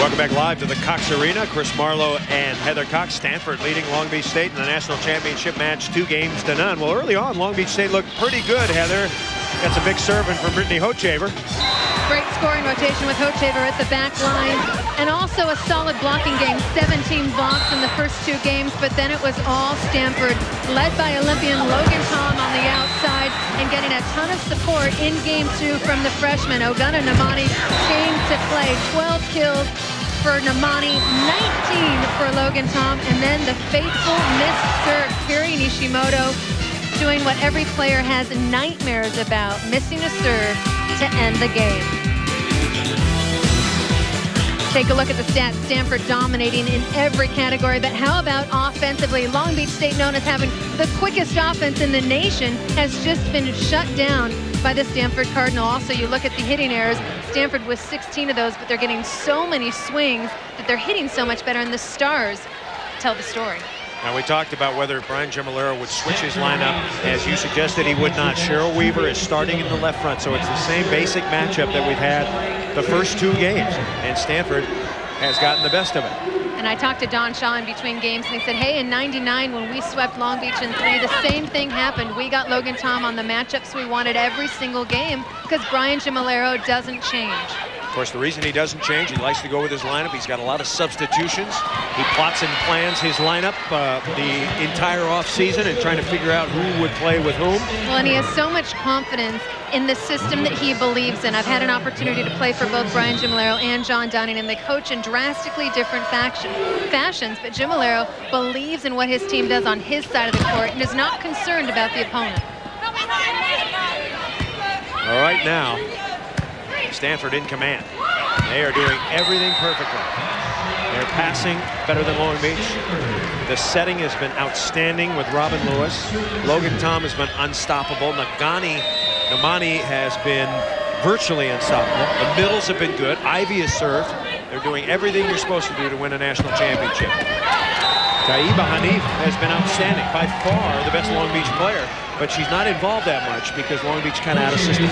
Welcome back live to the Cox Arena. Chris Marlowe and Heather Cox. Stanford leading Long Beach State in the national championship match 2-0. Well, early on, Long Beach State looked pretty good, Heather. Got some big serving from Brittany Hochaver. Great scoring rotation with Hochaver at the back line. And also a solid blocking game. 17 blocks in the first 2 games, but then it was all Stanford, led by Olympian Logan Tom on the outside and getting a ton of support in game 2 from the freshman. Ogana Namani came to play. 12 kills for Namani, 19 for Logan Tom, and then the faithful missed serve. Kiri Nishimoto doing what every player has nightmares about, missing a serve to end the game. Take a look at the stats. Stanford dominating in every category, but how about offensively? Long Beach State, known as having the quickest offense in the nation, has just been shut down by the Stanford Cardinal. Also, you look at the hitting errors. Stanford with 16 of those, but they're getting so many swings that they're hitting so much better, and the Stars tell the story. Now, we talked about whether Brian Gemolero would switch his lineup. As you suggested, he would not. Cheryl Weaver is starting in the left front, so it's the same basic matchup that we've had the first 2 games, and Stanford has gotten the best of it. And I talked to Don Shaw in between games, and he said, hey, in '99 when we swept Long Beach in 3, the same thing happened. We got Logan Tom on the matchups we wanted every single game because Brian Gemolero doesn't change. Of course, the reason he doesn't change, he likes to go with his lineup. He's got a lot of substitutions. He plots and plans his lineup the entire offseason and trying to figure out who would play with whom. Well, and he has so much confidence in the system that he believes in. I've had an opportunity to play for both Brian Gemolero and John Dunning, and they coach in drastically different fashions, but Gemolero believes in what his team does on his side of the court and is not concerned about the opponent. All right, now, Stanford in command. They are doing everything perfectly. They're passing better than Long Beach. The setting has been outstanding with Robin Lewis. Logan Tom has been unstoppable. Namani has been virtually unstoppable. The middles have been good. Ivy has served. They're doing everything you're supposed to do to win a national championship. Taiba Hanif has been outstanding. By far the best Long Beach player. But she's not involved that much because Long Beach kind of out of system.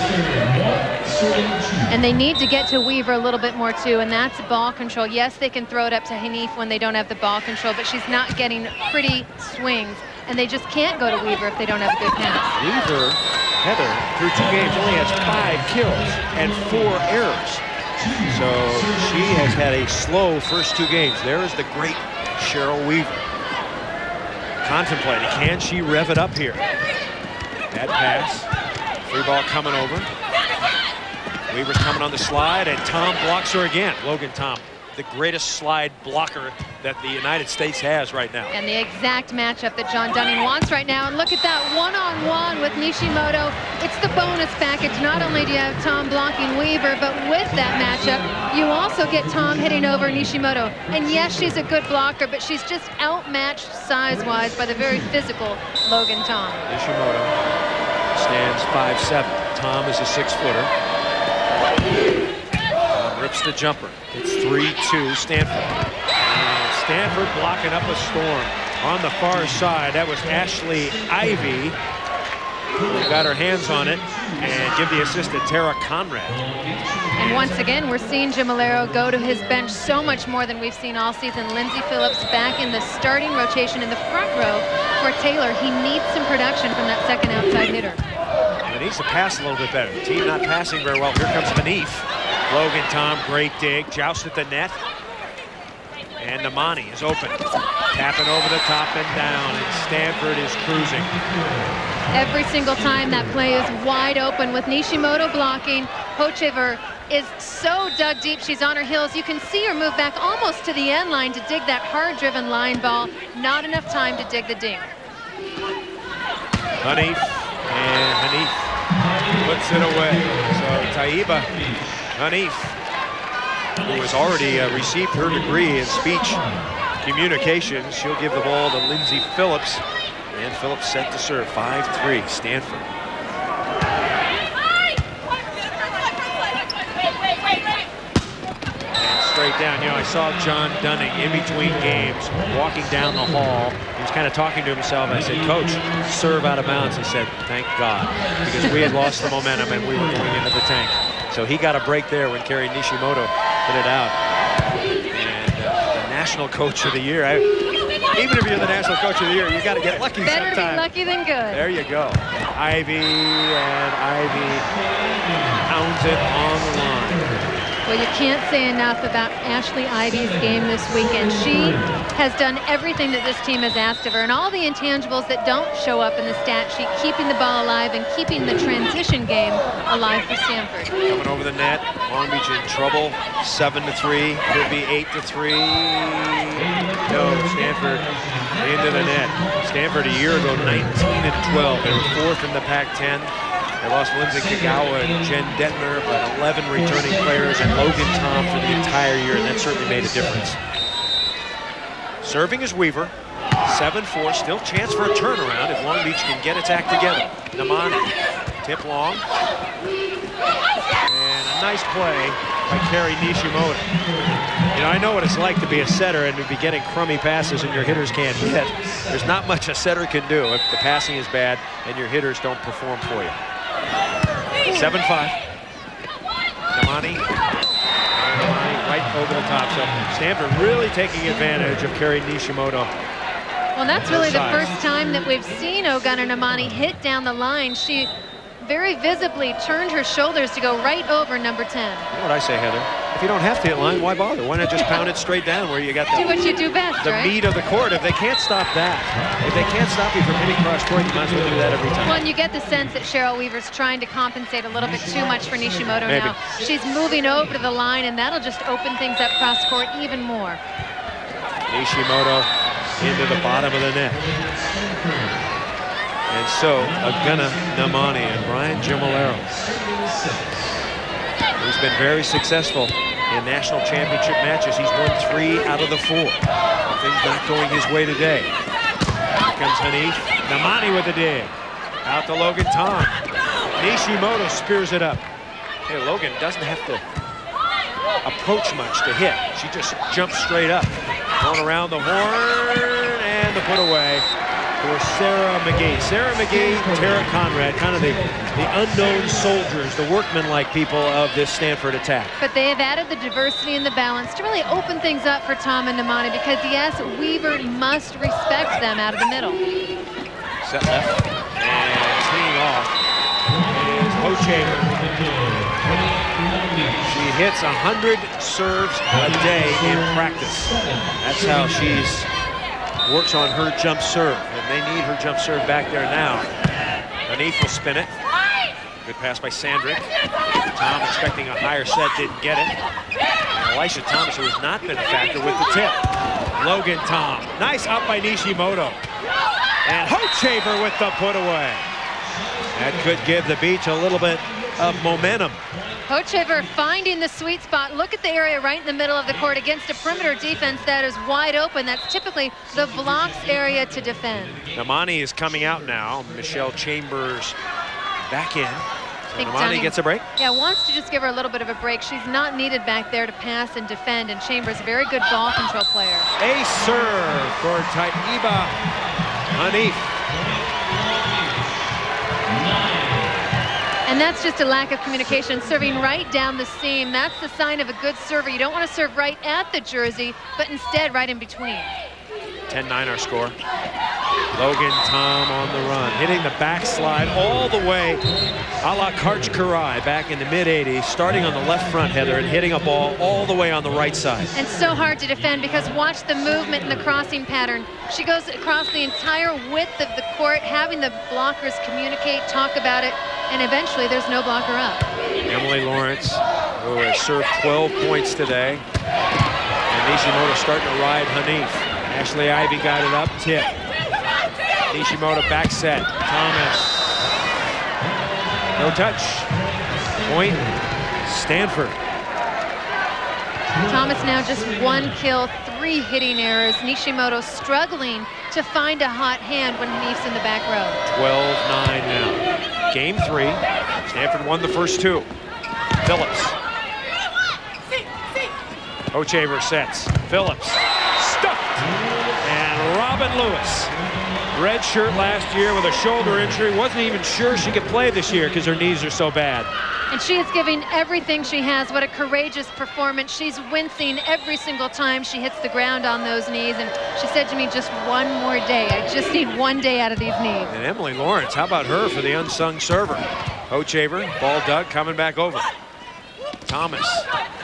And they need to get to Weaver a little bit more too, and that's ball control. Yes, they can throw it up to Hanif when they don't have the ball control, but she's not getting pretty swings, and they just can't go to Weaver if they don't have a good pass. Weaver, Heather, through 2 games only has 5 kills and 4 errors. So she has had a slow first 2 games. There is the great Cheryl Weaver. Contemplating, can she rev it up here? Bad pass. Free ball coming over. Weaver's coming on the slide, and Tom blocks her again. Logan Tom, the greatest slide blocker that the United States has right now. And the exact matchup that John Dunning wants right now. And look at that one-on-one with Nishimoto. It's the bonus package. Not only do you have Tom blocking Weaver, but with that matchup, you also get Tom hitting over Nishimoto. And yes, she's a good blocker, but she's just outmatched size-wise by the very physical Logan Tom. Nishimoto stands 5'7". Tom is a 6-footer. Tom rips the jumper. It's 3-2 Stanford. And Stanford blocking up a storm on the far side. That was Ashley Ivy who got her hands on it and give the assist to Tara Conrad. And once again, we're seeing Gemolero go to his bench so much more than we've seen all season. Lindsay Phillips back in the starting rotation in the front row for Taylor. He needs some production from that second outside hitter. He needs to pass a little bit better. The team not passing very well. Here comes Hanif. Logan Tom, great dig. Joust at the net. And Namani is open. Tapping over the top and down, and Stanford is cruising. Every single time that play is wide open with Nishimoto blocking. Hochaver is so dug deep, she's on her heels. You can see her move back almost to the end line to dig that hard-driven line ball. Not enough time to dig the dink. Hanif, and Hanif puts it away. So Taiba Hanif, who has already received her degree in speech communications, she'll give the ball to Lindsay Phillips. And Phillips set to serve. 5-3 Stanford. And straight down. You know, I saw John Dunning in between games walking down the hall. He was kind of talking to himself. I said, Coach, serve out of bounds. He said, thank God, because we had lost the momentum and we were going into the tank. So he got a break there when Kiri Nishimoto hit it out. National Coach of the Year. Even if you're the National Coach of the Year, you got to get lucky Better sometime. be lucky than good. There you go. Ivy, and Ivy pounds it on the line. Well, you can't say enough about Ashley Ivy's game this weekend. She has done everything that this team has asked of her, and all the intangibles that don't show up in the stat sheet, keeping the ball alive and keeping the transition game alive for Stanford. Coming over the net, Long Beach in trouble. 7-3, could be 8-3. No, Stanford into the net. Stanford a year ago, 19-12. They were 4th in the Pac-10. They lost Lindsay Kagawa and Jen Detmer, but 11 returning players and Logan Tom for the entire year, and that certainly made a difference. Serving is Weaver, 7-4, still chance for a turnaround if Long Beach can get its act together. Namani, tip long, and a nice play by Kerry Nishimoto. You know, I know what it's like to be a setter and to be getting crummy passes and your hitters can't hit. There's not much a setter can do if the passing is bad and your hitters don't perform for you. 7-5. Namani right over the top. So Stanford really taking advantage of Kerry Nishimoto. Well, that's really the first time that we've seen Ogana Namani hit down the line. She very visibly turned her shoulders to go right over number 10. You know what I say, Heather? If you don't have to hit line, why bother? Why not just pound it straight down where you got Do what you do best, the right? meat of the court? If they can't stop that, if they can't stop you from hitting cross court, you might as well do that every time. Well, and you get the sense that Cheryl Weaver's trying to compensate a little bit too much for Nishimoto Maybe. now. She's moving over to the line, and that'll just open things up cross court even more. Nishimoto into the bottom of the net. And so, Ogana Namani and Brian Gimolero, who's been very successful in national championship matches. He's won 3 out of the 4. Things not going his way today. Here comes Hanif. Namani with the dig. Out to Logan Tom. Nishimoto spears it up. Hey, Logan doesn't have to approach much to hit. She just jumps straight up. Going around the horn and the put away for Sarah McGee. Sarah McGee, Tara Conrad, kind of the unknown soldiers, the workman-like people of this Stanford attack. But they have added the diversity and the balance to really open things up for Tom and Namani, because yes, Weaver must respect them out of the middle. Set left and teeing off is Hochaver. She hits 100 serves a day in practice. That's how she's works on her jump serve, and they need her jump serve back there now. Hanif will spin it. Good pass by Sandrick. Tom expecting a higher set, didn't get it. And Elisha Thomas, who has not been a factor with the tip. Logan Tom, nice up by Nishimoto. And Hochaver with the put away. That could give the Beach a little bit of momentum. Hochaver finding the sweet spot. Look at the area right in the middle of the court against a perimeter defense that is wide open. That's typically the blocks area to defend. Namani is coming out now. Michelle Chambers back in. So Namani Dunning, gets a break. Yeah, wants to just give her a little bit of a break. She's not needed back there to pass and defend, and Chambers, a very good ball control player. A serve for Taiba Hanif. And that's just a lack of communication, serving right down the seam. That's the sign of a good server. You don't want to serve right at the jersey, but instead right in between. 10-9 our score. Logan Tom on the run, hitting the backslide all the way a la Karch Karai back in the mid-80s, starting on the left front, Heather, and hitting a ball all the way on the right side. And so hard to defend, because watch the movement and the crossing pattern. She goes across the entire width of the court, having the blockers communicate, talk about it, and eventually there's no blocker up. Emily Lawrence, who has served 12 points today. And Nishimoto starting to ride Hanif. Ashley Ivy got it up, tip. Nishimoto back set. Thomas. No touch. Point, Stanford. Thomas now just 1 kill, 3 hitting errors. Nishimoto struggling to find a hot hand when Hanif's in the back row. 12-9 now. Game 3. Stanford won the first 2. Phillips. Hochaver sets. Phillips. Stuffed. And Robin Lewis. Red shirt last year with a shoulder injury. Wasn't even sure she could play this year because her knees are so bad. And she is giving everything she has. What a courageous performance. She's wincing every single time she hits the ground on those knees. And she said to me, just one more day. I just need one day out of these knees. And Emily Lawrence, how about her for the unsung server? Hochevar, ball dug, coming back over. Thomas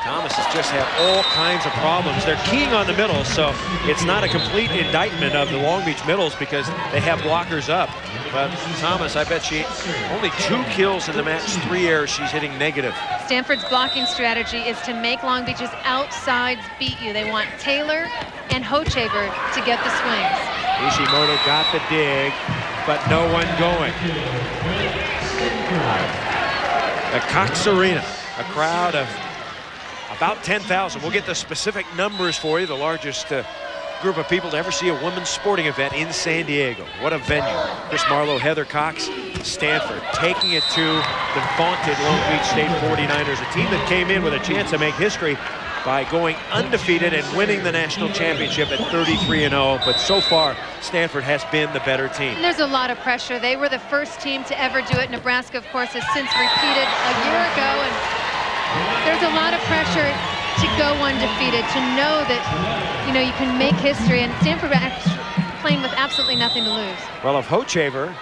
has just had all kinds of problems. They're keying on the middle, so it's not a complete indictment of the Long Beach middles because they have blockers up. But Thomas, I bet she only 2 kills in the match, 3 errors. She's hitting negative. Stanford's blocking strategy is to make Long Beach's outsides beat you. They want Taylor and Hochevar to get the swings. Ishimoto got the dig, but no one going. The Cox Arena, a crowd of about 10,000. We'll get the specific numbers for you. The largest group of people to ever see a women's sporting event in San Diego. What a venue. Chris Marlowe, Heather Cox, Stanford taking it to the vaunted Long Beach State 49ers, a team that came in with a chance to make history by going undefeated and winning the national championship at 33-0. But so far, Stanford has been the better team. And there's a lot of pressure. They were the first team to ever do it. Nebraska, of course, has since repeated a year ago. And there's a lot of pressure to go undefeated, to know that, you know, you can make history. And Stanford playing with absolutely nothing to lose. Well, if Hochevar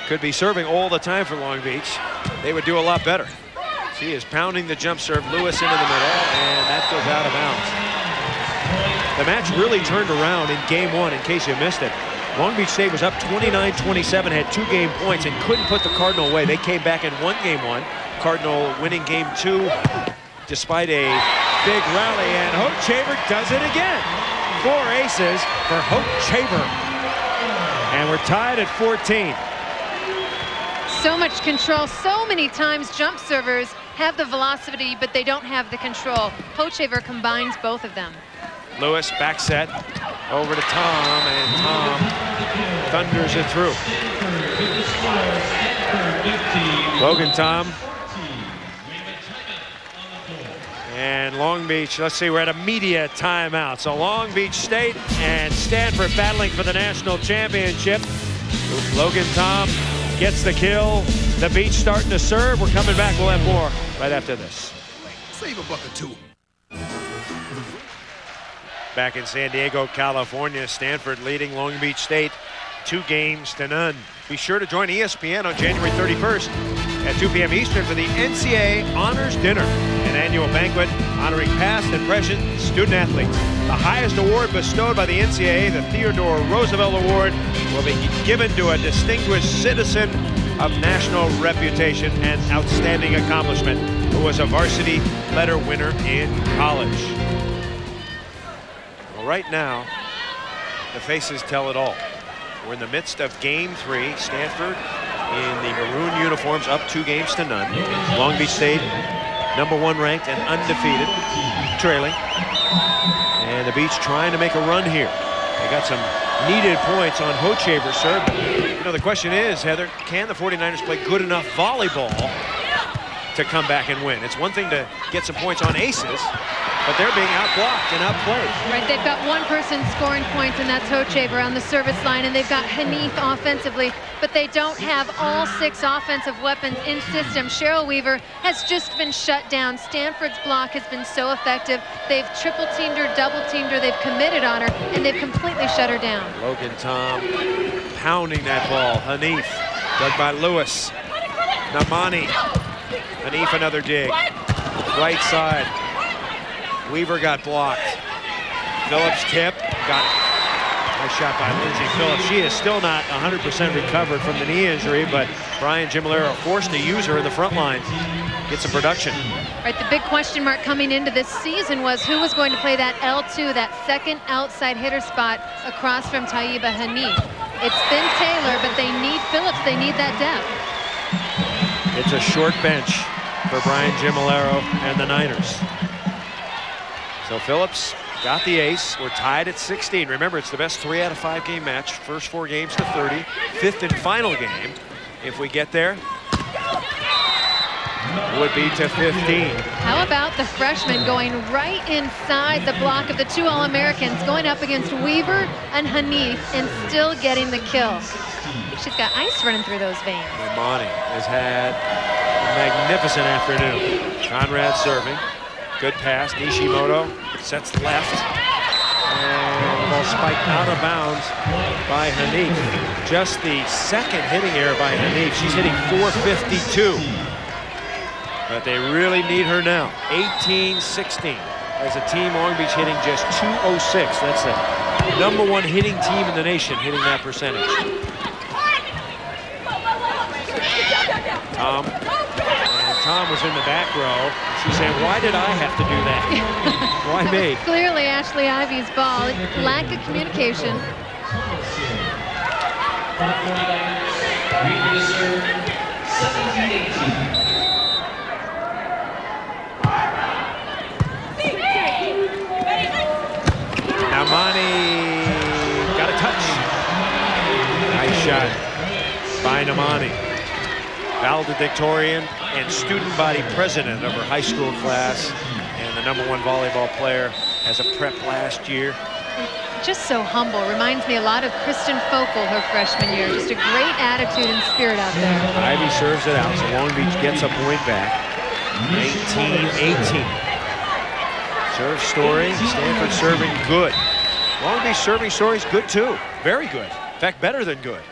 could be serving all the time for Long Beach, they would do a lot better. She is pounding the jump serve. Lewis into the middle, and that goes out of bounds. The match really turned around in game 1, in case you missed it. Long Beach State was up 29-27, had 2 game points, and couldn't put the Cardinal away. They came back and won game 1. Cardinal winning game 2 despite a big rally, and Hochevar does it again. 4 aces for Hochevar. And we're tied at 14. So much control. So many times jump servers have the velocity, but they don't have the control. Hochevar combines both of them. Lewis, back set, over to Tom, and Tom thunders it through. Logan Tom. And Long Beach, let's see, we're at a media timeout. So Long Beach State and Stanford battling for the national championship. Logan Tom gets the kill. The Beach starting to serve. We're coming back. We'll have more right after this. Save a buck or two. Back in San Diego, California, Stanford leading Long Beach State 2-0. Be sure to join ESPN on January 31st at 2 p.m. Eastern for the NCAA Honors Dinner, an annual banquet honoring past and present student athletes. The highest award bestowed by the NCAA, the Theodore Roosevelt Award, will be given to a distinguished citizen of national reputation and outstanding accomplishment who was a varsity letter winner in college. Well, right now, the faces tell it all. We're in the midst of game 3. Stanford in the maroon uniforms up 2-0. Long Beach State, #1 ranked and undefeated, trailing. And the Beach trying to make a run here. They got some needed points on Hochevar's serve. You know, the question is, Heather, can the 49ers play good enough volleyball to come back and win? It's one thing to get some points on aces, but they're being outblocked and outplayed. Right, they've got one person scoring points, and that's Hochevar on the service line, and they've got Hanif offensively, but they don't have all 6 offensive weapons in system. Cheryl Weaver has just been shut down. Stanford's block has been so effective. They've triple-teamed her, double-teamed her, they've committed on her, and they've completely shut her down. Logan Tom pounding that ball. Hanif, dug by Lewis. Namani. Hanif, another dig. Right side. Weaver got blocked. Phillips tip, got it. Nice shot by Lindsay Phillips. She is still not 100% recovered from the knee injury, but Brian Gimolero forced to use her in the front line. Get some production. Right, the big question mark coming into this season was who was going to play that L2, that second outside hitter spot across from Taiba Hanif. It's been Taylor, but they need Phillips. They need that depth. It's a short bench for Brian Gimolero and the Niners. So Phillips got the ace. We're tied at 16. Remember, it's the best 3 out of 5 game match. First 4 games to 30. 5th and final game, if we get there, would be to 15. How about the freshman going right inside the block of the 2 All-Americans, going up against Weaver and Hanif and still getting the kill. She's got ice running through those veins. Imani has had magnificent afternoon. Conrad serving. Good pass. Nishimoto sets left. And the ball spiked out of bounds by Hanif. Just the second hitting error by Hanif. She's hitting .452. But they really need her now. 18-16. As a team, Long Beach hitting just .206. That's the #1 hitting team in the nation, hitting that percentage. Tom. And Tom was in the back row. She's saying, why did I have to do that? Why me? Clearly Ashley Ivy's ball. Lack of communication. Namani got a touch. Nice shot by Namani. Valedictorian and student body president of her high school class, and the #1 volleyball player as a prep last year. Just so humble. Reminds me a lot of Kristen Focal her freshman year. Just a great attitude and spirit out there. Ivy serves it out, so Long Beach gets a point back. 19-18. Serve Story. Stanford serving good. Long Beach serving Story's good too. Very good. In fact, better than good.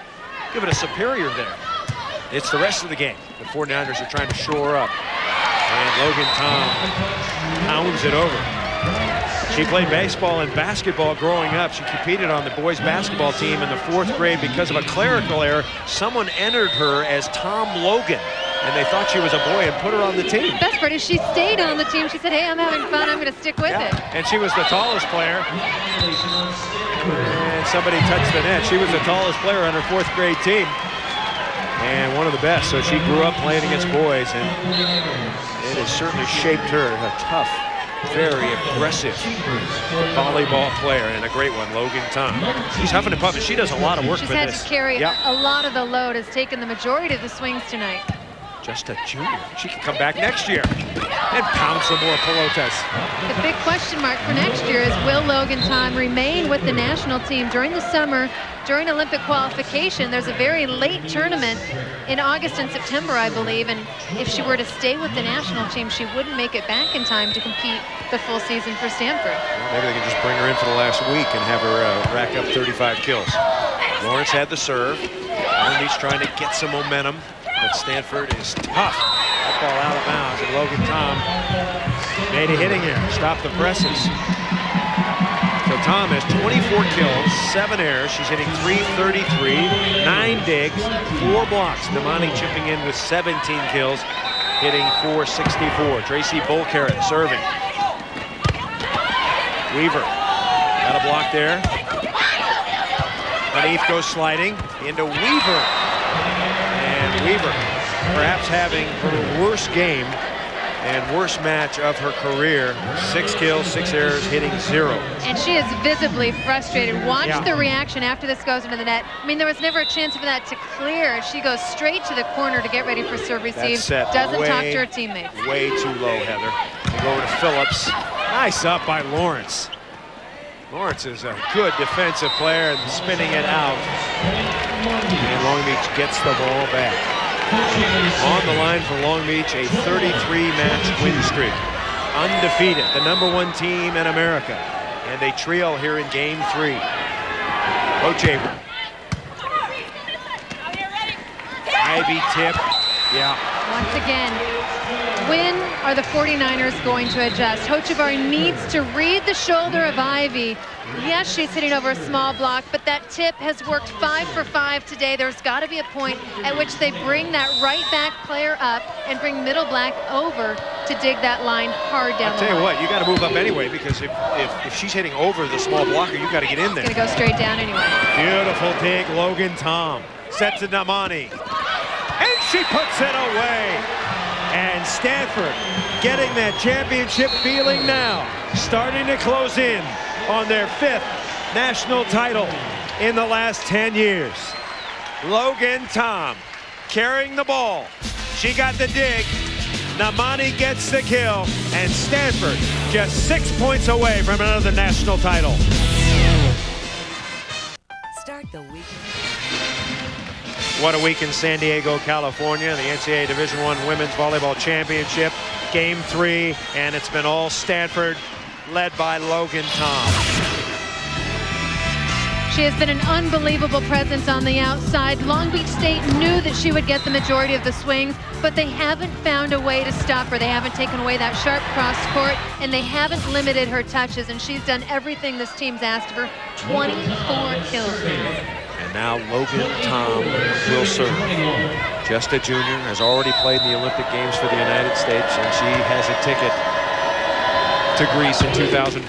Give it a superior there. It's the rest of the game. The 49ers are trying to shore up. And Logan Tom pounds it over. She played baseball and basketball growing up. She competed on the boys basketball team in the 4th grade because of a clerical error. Someone entered her as Tom Logan, and they thought she was a boy and put her on the team. Best part is she stayed on the team. She said, hey, I'm having fun. I'm going to stick with it. And she was the tallest player. And somebody touched the net. She was the tallest player on her 4th grade team. And one of the best. So she grew up playing against boys, and it has certainly shaped her. A tough, very aggressive volleyball player, and a great one, Logan Tom. She's huffing and puffing. She does a lot of work for this. She's had to carry a lot of the load, has taken the majority of the swings tonight. Just a junior. She can come back next year and pound some more pelotas. The big question mark for next year is, will Logan Tom remain with the national team during the summer, during Olympic qualification? There's a very late tournament in August and September, I believe, and if she were to stay with the national team, she wouldn't make it back in time to compete the full season for Stanford. Well, maybe they can just bring her in for the last week and have her rack up 35 kills. Lawrence had the serve. He's trying to get some momentum. But Stanford is tough. That ball out of bounds, and Logan Tom made a hitting error, stopped the presses. So Tom has 24 kills, 7 errors. She's hitting .333, 9 digs, 4 blocks. Namani chipping in with 17 kills, hitting .464. Tracy Bullcarrot serving. Weaver got a block there. Hanif goes sliding into Weaver. Weaver perhaps having her worst game and worst match of her career. 6 kills, 6 errors, hitting 0. And she is visibly frustrated. Watch the reaction after this goes into the net. I mean, there was never a chance for that to clear. She goes straight to the corner to get ready for serve receive. Doesn't talk to her teammates. Way too low, Heather. They go over to Phillips. Nice up by Lawrence. Lawrence is a good defensive player and spinning it out. And Long Beach gets the ball back. On the line for Long Beach, a 33-match win streak. Undefeated, the #1 team in America. And they trail here in Game 3. Hochevar. Ivy tip. Yeah. Once again, when are the 49ers going to adjust? Hochevar needs to read the shoulder of Ivy. Yes, she's hitting over a small block, but that tip has worked 5 for 5 today. There's got to be a point at which they bring that right back player up and bring middle black over to dig that line hard down the line. I'll tell you what, you got to move up anyway, because if she's hitting over the small blocker, you got to get in there. It's going to go straight down anyway. Beautiful dig, Logan Tom. Sets to Namani. And she puts it away. And Stanford getting that championship feeling now, starting to close in on their 5th national title in the last 10 years. Logan Tom carrying the ball. She got the dig. Namani gets the kill. And Stanford just 6 points away from another national title. Start the weekend. What a week in San Diego, California. The NCAA Division I Women's Volleyball Championship. Game 3, and it's been all Stanford, led by Logan Tom. She has been an unbelievable presence on the outside. Long Beach State knew that she would get the majority of the swings, but they haven't found a way to stop her. They haven't taken away that sharp cross court, and they haven't limited her touches, and she's done everything this team's asked of her. 24 kills. And now Logan Tom will serve. Just a junior, has already played in the Olympic Games for the United States, and she has a ticket to Greece in 2004.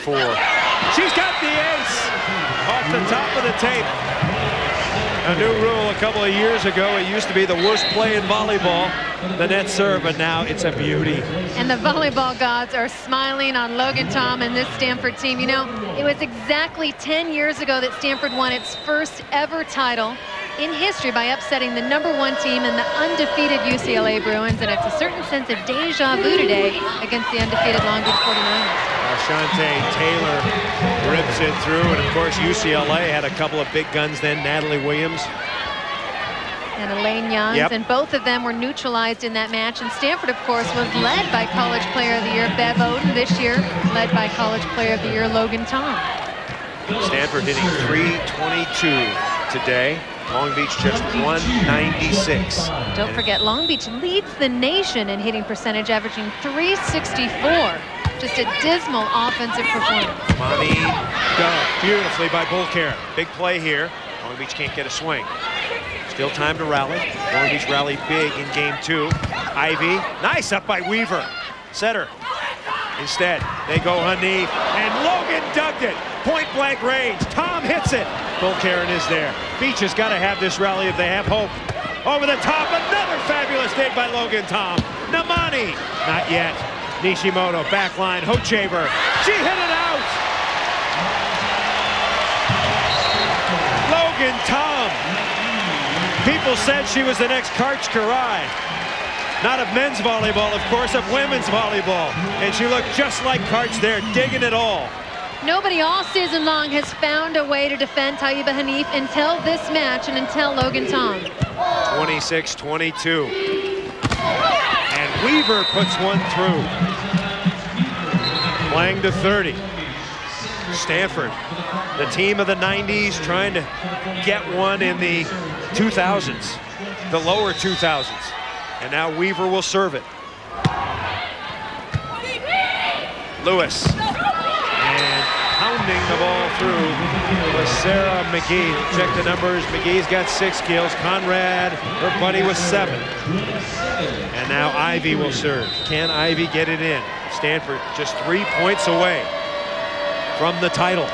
She's got the ace off the top of the tape. A new rule a couple of years ago. It used to be the worst play in volleyball, the net serve, but now it's a beauty. And the volleyball gods are smiling on Logan Tom and this Stanford team. You know, it was exactly 10 years ago that Stanford won its first ever title in history by upsetting the #1 team in the undefeated UCLA Bruins, and it's a certain sense of deja vu today against the undefeated Long Beach 49ers. Ashante Taylor rips it through, and of course UCLA had a couple of big guns then, Natalie Williams and Elaine Youngs, Yep. and both of them were neutralized in that match. And Stanford, of course, was led by College Player of the Year Bev Oden. This year, led by College Player of the Year Logan Tom. Stanford hitting .322 today. Long Beach just .196. Don't forget, Long Beach leads the nation in hitting percentage, averaging .364. Just a dismal offensive performance. Money done beautifully by Bullcare. Big play here. Long Beach can't get a swing. Still time to rally. Long Beach rallied big in game 2. Ivy, nice up by Weaver. Setter. Instead, they go Hanif, and Logan ducked it. Point blank range. Tom hits it. Bullcaren is there. Beach has got to have this rally if they have hope. Over the top, another fabulous dig by Logan Tom. Namani, not yet. Nishimoto, backline, Hochaver. She hit it out. Logan Tom. People said she was the next Karch Karai. Not of men's volleyball, of course, of women's volleyball. And she looked just like Karch there, digging it all. Nobody all season long has found a way to defend Taiba Hanif until this match and until Logan Tom. 26-22. And Weaver puts one through. Playing to 30. Stanford, the team of the 90s, trying to get one in the 2000s, the lower 2000s. And now Weaver will serve it. Lewis. And pounding the ball through was Sarah McGee. Check the numbers. McGee's got 6 kills. Conrad, her buddy, with 7. And now Ivy will serve. Can Ivy get it in? Stanford just 3 points away from the title.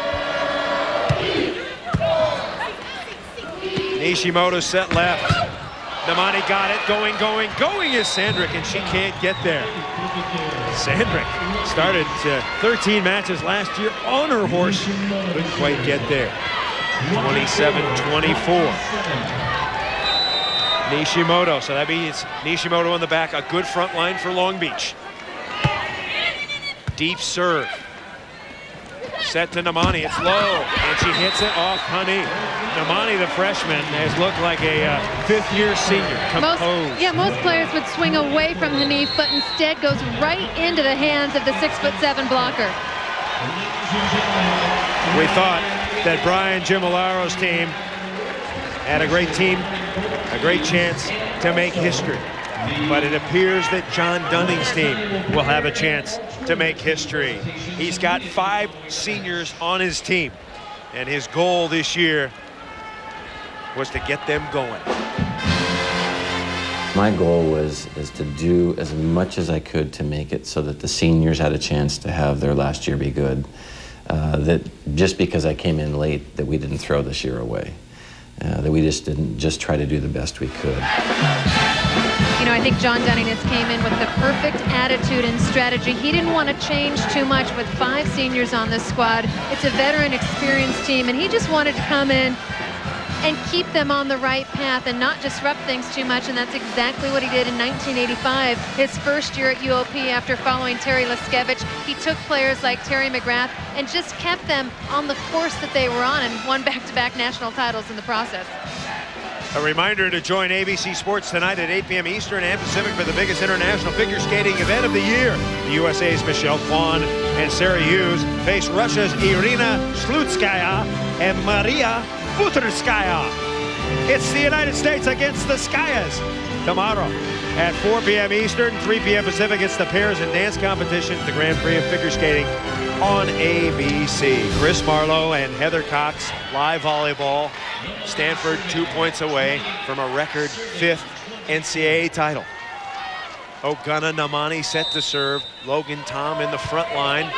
Nishimoto set left. Namani got it. Going is Sandrick, and she can't get there. Sandrick started 13 matches last year on her horse. Couldn't quite get there. 27-24. Nishimoto, so that means Nishimoto in the back, a good front line for Long Beach. Deep serve. Set to Namani, it's low, and she hits it off Honey. Namani, the freshman, has looked like a fifth-year senior, composed. Most players would swing away from Hanif, but instead goes right into the hands of the 6'7" blocker. We thought that Brian Gimolaro's team had a great team, a great chance to make history. But it appears that John Dunning's team will have a chance to make history. He's got 5 seniors on his team, and his goal this year was to get them going. My goal is to do as much as I could to make it so that the seniors had a chance to have their last year be good. That just because I came in late, that we didn't throw this year away. That we just didn't just try to do the best we could. You know, I think John Dunning has came in with the perfect attitude and strategy. He didn't want to change too much with 5 seniors on this squad. It's a veteran, experienced team, and he just wanted to come in and keep them on the right path and not disrupt things too much, and that's exactly what he did in 1985, his first year at UOP after following Terry Leskevich. He took players like Terry McGrath and just kept them on the course that they were on and won back-to-back national titles in the process. A reminder to join ABC Sports tonight at 8 p.m. Eastern and Pacific for the biggest international figure skating event of the year. The USA's Michelle Kwan and Sarah Hughes face Russia's Irina Slutskaya and Maria Futurskaya. It's the United States against the Skayas tomorrow at 4 p.m. Eastern, 3 p.m. Pacific. It's the pairs and dance competition, the Grand Prix of figure skating on ABC. Chris Marlowe and Heather Cox, live volleyball. Stanford 2 points away from a record 5th NCAA title. Ogana Namani set to serve. Logan Tom in the front line.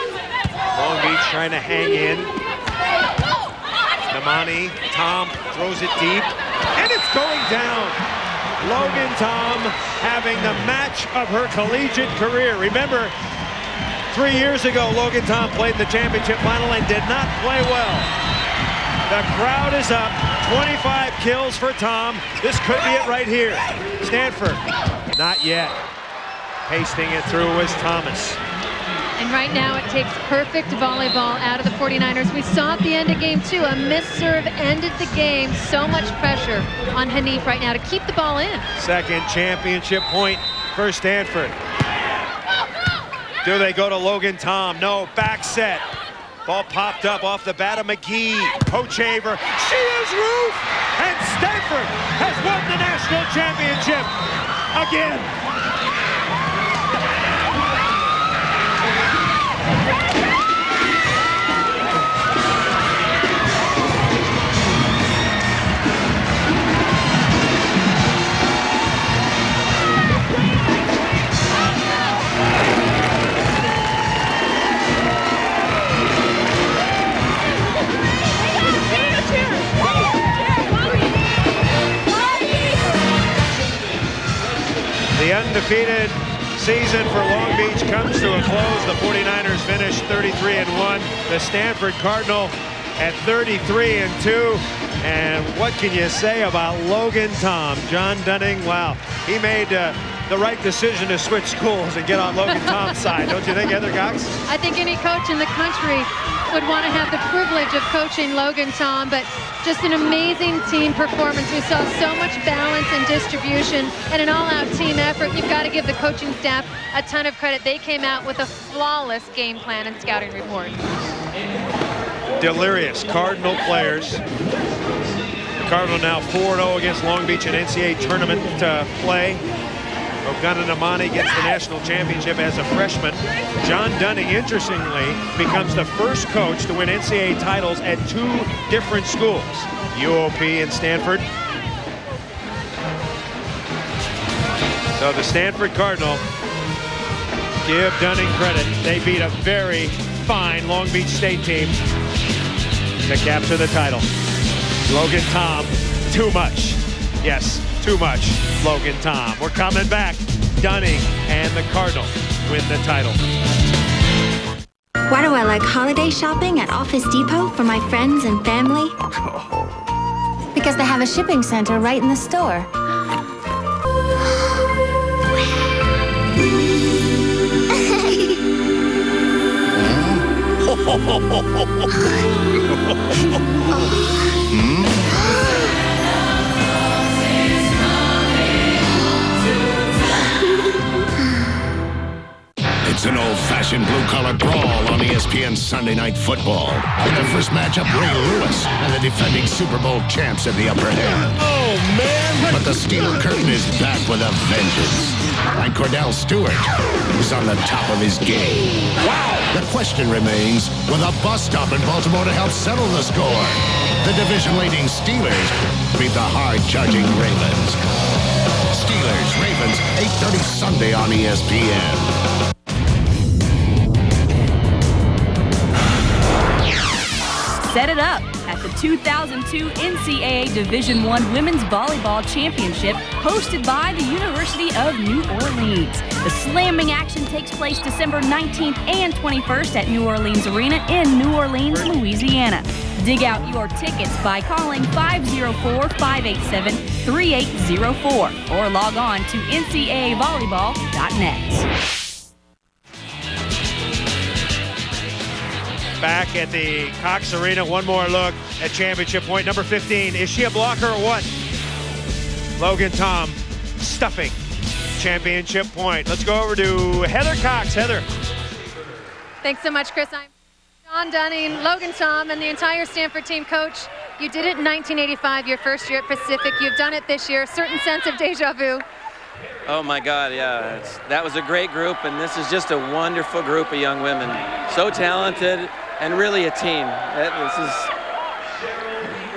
Long Beach trying to hang in. Namani, Tom throws it deep, and it's going down. Logan Tom having the match of her collegiate career. Remember, 3 years ago, Logan Tom played in the championship final and did not play well. The crowd is up. 25 kills for Tom. This could be it right here. Stanford, not yet. Pasting it through was Thomas. And right now it takes perfect volleyball out of the 49ers. We saw at the end of game 2, a missed serve ended the game. So much pressure on Hanif right now to keep the ball in. Second championship point for Stanford. Do they go to Logan Tom? No, back set. Ball popped up off the bat of McGee. Hochaver, she is roof! And Stanford has won the national championship again. The undefeated season for Long Beach comes to a close. The 49ers finished 33-1. The Stanford Cardinal at 33-2. And what can you say about Logan Tom? John Dunning, wow. He made the right decision to switch schools and get on Logan Tom's side. Don't you think, Heather Cox? I think any coach in the country would want to have the privilege of coaching Logan Tom, but just an amazing team performance. We saw so much balance and distribution and an all-out team effort. You've got to give the coaching staff a ton of credit. They came out with a flawless game plan and scouting report. Delirious Cardinal players. The Cardinal now 4-0 against Long Beach in NCAA tournament play. Ogana Namani gets the national championship as a freshman. John Dunning, interestingly, becomes the first coach to win NCAA titles at 2 different schools, UOP and Stanford. So the Stanford Cardinal, give Dunning credit. They beat a very fine Long Beach State team to capture the title. Logan Tom, too much. Yes, too much, Logan Tom. We're coming back. Dunning and the Cardinal win the title. Why do I like holiday shopping at Office Depot for my friends and family? Because they have a shipping center right in the store. It's an old-fashioned blue-collar brawl on ESPN Sunday Night Football. In the first matchup, Ray Lewis and the defending Super Bowl champs have the upper hand. Oh, man! But the steel curtain is back with a vengeance. And Cordell Stewart is on the top of his game. Wow! The question remains, will a bus stop in Baltimore to help settle the score? The division-leading Steelers beat the hard-charging Ravens. Steelers-Ravens, 8:30 Sunday on ESPN. Set it up at the 2002 NCAA Division I Women's Volleyball Championship, hosted by the University of New Orleans. The slamming action takes place December 19th and 21st at New Orleans Arena in New Orleans, Louisiana. Dig out your tickets by calling 504-587-3804 or log on to ncaavolleyball.net. Back at the Cox Arena, one more look at championship point number 15. Is she a blocker or what? Logan Tom stuffing championship point. Let's go over to Heather Cox. Heather. Thanks so much, Chris. I'm John Dunning, Logan Tom, and the entire Stanford team. Coach, you did it in 1985, your first year at Pacific. You've done it this year. Certain sense of deja vu. Oh my God, yeah. That was a great group, and this is just a wonderful group of young women. So talented and really a team.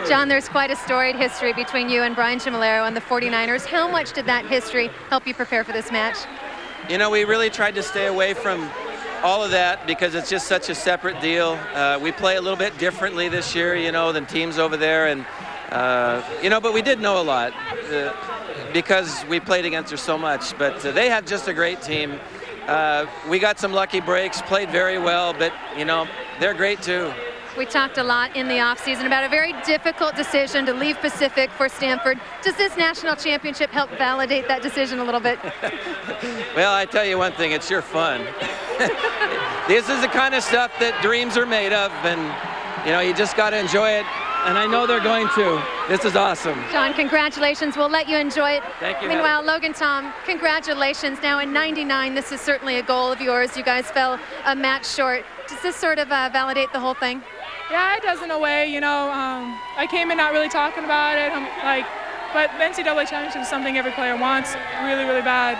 John, there's quite a storied history between you and Brian Chimolero and the 49ers. How much did that history help you prepare for this match? You know, we really tried to stay away from all of that because it's just such a separate deal. We play a little bit differently this year, you know, than teams over there. And, you know, but we did know a lot because we played against her so much. But they have just a great team. We got some lucky breaks, played very well, but, you know, they're great too. We talked a lot in the offseason about a very difficult decision to leave Pacific for Stanford. Does this national championship help validate that decision a little bit? Well, I tell you one thing, it's sure fun. This is the kind of stuff that dreams are made of, and you know, you just got to enjoy it, and I know they're going to. This is awesome. John, congratulations. We'll let you enjoy it. Thank you. Meanwhile, Logan Tom, congratulations. Now in '99, this is certainly a goal of yours. You guys fell a match short. Does this sort of validate the whole thing? Yeah, it does in a way. You know, I came in not really talking about it, but the NCAA championship is something every player wants really, really bad.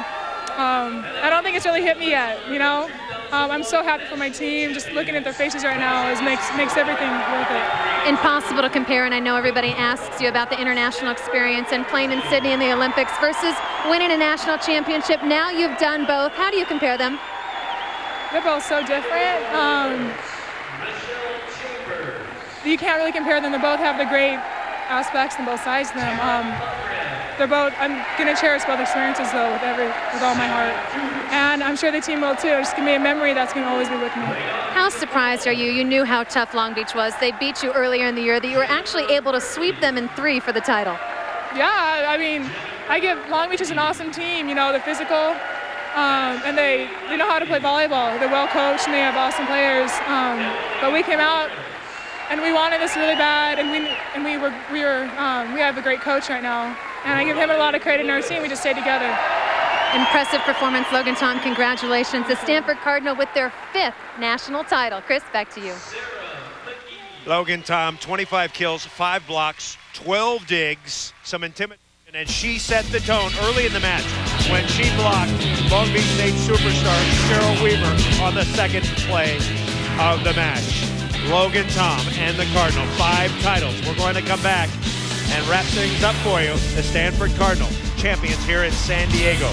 I don't think it's really hit me yet, you know. I'm so happy for my team. Just looking at their faces right now makes everything worth it. Impossible to compare, and I know everybody asks you about the international experience and playing in Sydney in the Olympics versus winning a national championship. Now you've done both. How do you compare them? They're both so different. You can't really compare them. They both have the great aspects on both sides of them. I'm going to cherish both experiences, though, with all my heart. And I'm sure the team will, too. It's going to be a memory that's going to always be with me. How surprised are you? You knew how tough Long Beach was. They beat you earlier in the year, that you were actually able to sweep them in 3 for the title. Yeah, I mean, Long Beach is an awesome team. You know, they're physical, and they know how to play volleyball. They're well coached, and they have awesome players. But we came out, and we wanted this really bad, and we have a great coach right now, and I give him a lot of credit in our team. We just stayed together. Impressive performance, Logan Tom. Congratulations. The Stanford Cardinal with their 5th national title. Chris, back to you. Logan Tom, 25 kills, 5 blocks, 12 digs, some intimidation, and she set the tone early in the match when she blocked Long Beach State superstar Cheryl Weaver on the second play of the match. Logan Tom and the Cardinal, 5 titles. We're going to come back and wrap things up for you. The Stanford Cardinal, champions here in San Diego.